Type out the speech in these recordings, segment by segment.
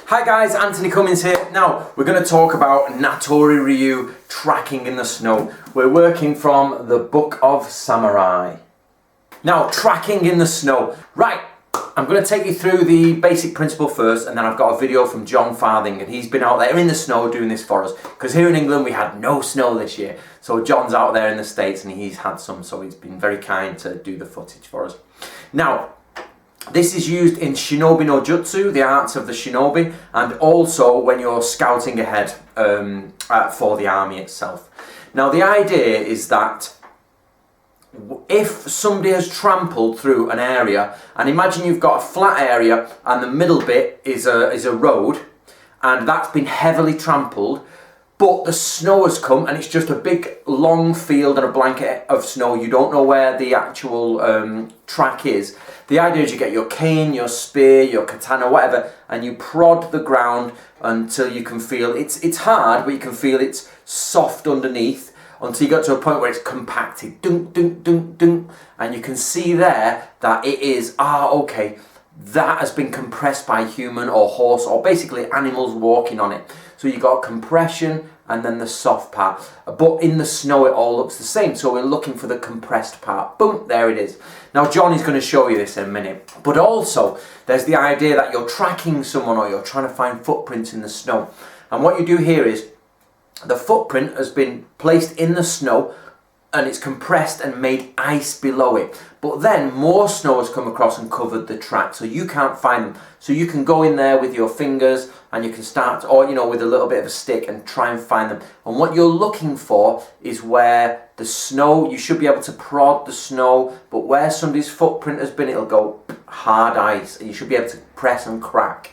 Hi guys, Anthony Cummins here. Now, we're going to talk about Natori Ryu, tracking in the snow. We're working from the Book of Samurai. Now, tracking in the snow. Right, I'm going to take you through the basic principle first, and then I've got a video from John Farthing, and he's been out there in the snow doing this for us. Because here in England, we had no snow this year. So John's out there in the States, and he's had some, so he's been very kind to do the footage for us. Now, this is used in Shinobi no Jutsu, the arts of the shinobi, and also when you're scouting ahead for the army itself. Now the idea is that if somebody has trampled through an area, and imagine you've got a flat area and the middle bit is a road, and that's been heavily trampled, but the snow has come and it's just a big long field and a blanket of snow. You don't know where the actual track is. The idea is you get your cane, your spear, your katana, whatever, and you prod the ground until you can feel it's hard, but you can feel it's soft underneath until you get to a point where it's compacted. Dunk, dunk, dunk, dunk. And you can see there that it is, okay, that has been compressed by human or horse or basically animals walking on it. So you've got compression and then the soft part. But in the snow it all looks the same. So we're looking for the compressed part. Boom, there it is. Now John is going to show you this in a minute. But also there's the idea that you're tracking someone or you're trying to find footprints in the snow. And what you do here is the footprint has been placed in the snow and it's compressed and made ice below it. But then more snow has come across and covered the track, so you can't find them. So you can go in there with your fingers and you can start, or with a little bit of a stick and try and find them. And what you're looking for is where the snow, you should be able to prod the snow, but where somebody's footprint has been, it'll go hard ice, and you should be able to press and crack,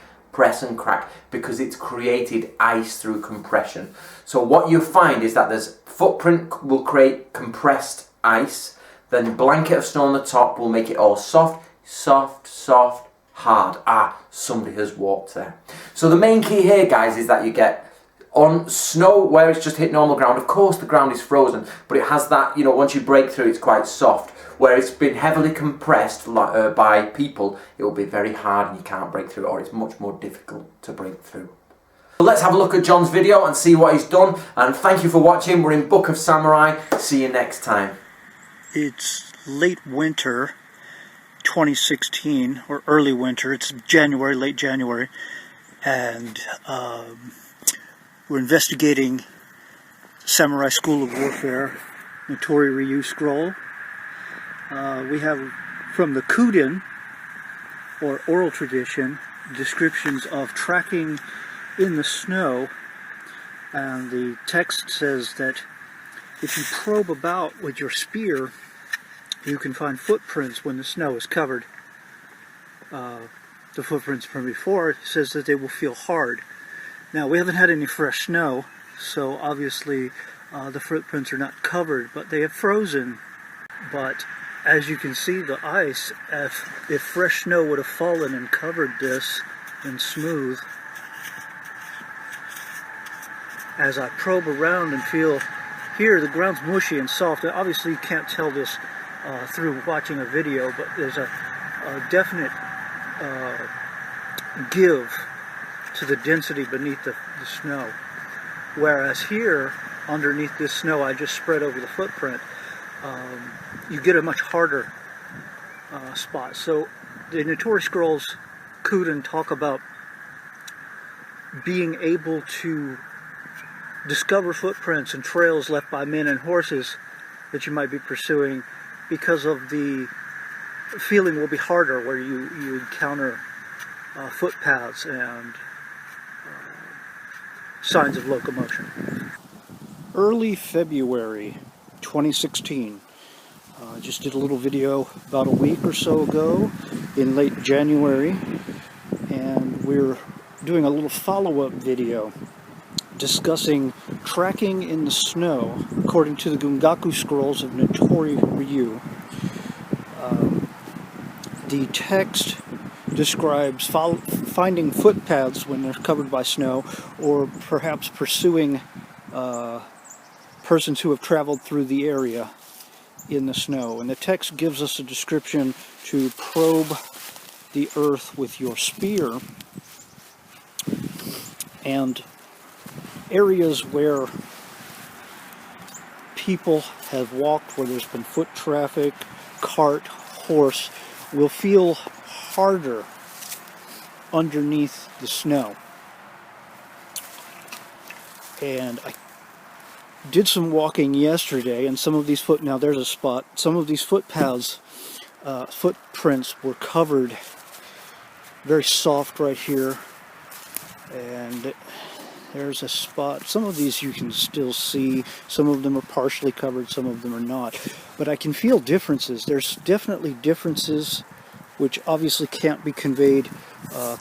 because it's created ice through compression. So what you find is that there's footprint will create compressed ice, then blanket of snow on the top will make it all soft, soft, soft, hard. Somebody has walked there. So the main key here, guys, is that you get on snow where it's just hit normal ground. Of course the ground is frozen, but it has that, once you break through, it's quite soft. Where it's been heavily compressed by people, it will be very hard and you can't break through, or it's much more difficult to break through. So let's have a look at John's video and see what he's done. And thank you for watching. We're in Book of Samurai. See you next time. It's late winter 2016, or early winter. It's January, late January, and we're investigating Samurai School of Warfare, Natori Ryu scroll. We have from the Kuden, or oral tradition, descriptions of tracking in the snow, and the text says that if you probe about with your spear, you can find footprints when the snow is covered. The footprints from before, it says that they will feel hard. Now, we haven't had any fresh snow, so obviously the footprints are not covered, but they have frozen. But as you can see, the ice, if fresh snow would have fallen and covered this in smooth, as I probe around and feel here, the ground's mushy and soft. Obviously you can't tell this through watching a video, but there's a definite give to the density beneath the snow. Whereas here, underneath this snow I just spread over the footprint, you get a much harder spot. So the Natori Scrolls Kuden talk about being able to discover footprints and trails left by men and horses that you might be pursuing, because of the feeling will be harder where you encounter footpaths and signs of locomotion. Early February 2016. I just did a little video about a week or so ago in late January, and we're doing a little follow-up video discussing tracking in the snow according to the Gungaku scrolls of Natori Ryu. The text describes finding footpaths when they're covered by snow, or perhaps pursuing persons who have traveled through the area in the snow. And the text gives us a description to probe the earth with your spear And areas where people have walked, where there's been foot traffic, cart, horse, will feel harder underneath the snow. And I did some walking yesterday, and some of these now there's a spot, some of these footpaths, footprints were covered, very soft right here, and there's a spot. Some of these you can still see, some of them are partially covered, some of them are not, but I can feel differences. There's definitely differences which obviously can't be conveyed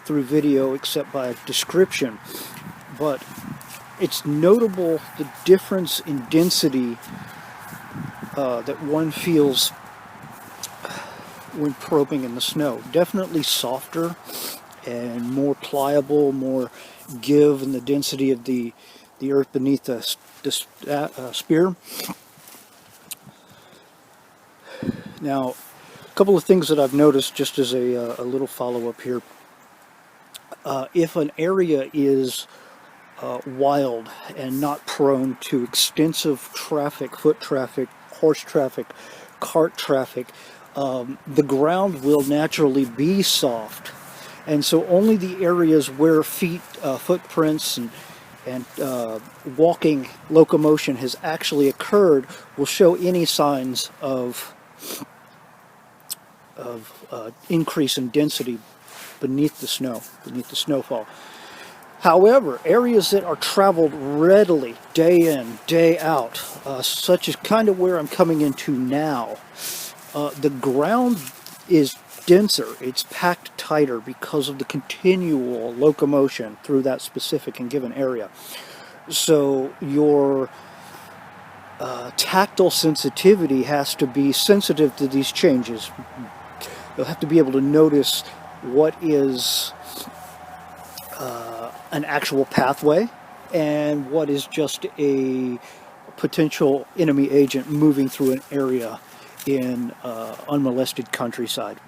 through video except by a description, but it's notable the difference in density that one feels when probing in the snow. Definitely softer and more pliable, more give in the density of the earth beneath the spear. Now, a couple of things that I've noticed just as a little follow-up here. If an area is wild and not prone to extensive traffic, foot traffic, horse traffic, cart traffic, the ground will naturally be soft. And so only the areas where footprints and walking locomotion has actually occurred will show any signs of increase in density beneath the snow, beneath the snowfall. However, areas that are traveled readily, day in, day out, such as kind of where I'm coming into now, the ground is denser, it's packed tighter because of the continual locomotion through that specific and given area. So your tactile sensitivity has to be sensitive to these changes. You'll have to be able to notice what is an actual pathway and what is just a potential enemy agent moving through an area in unmolested countryside.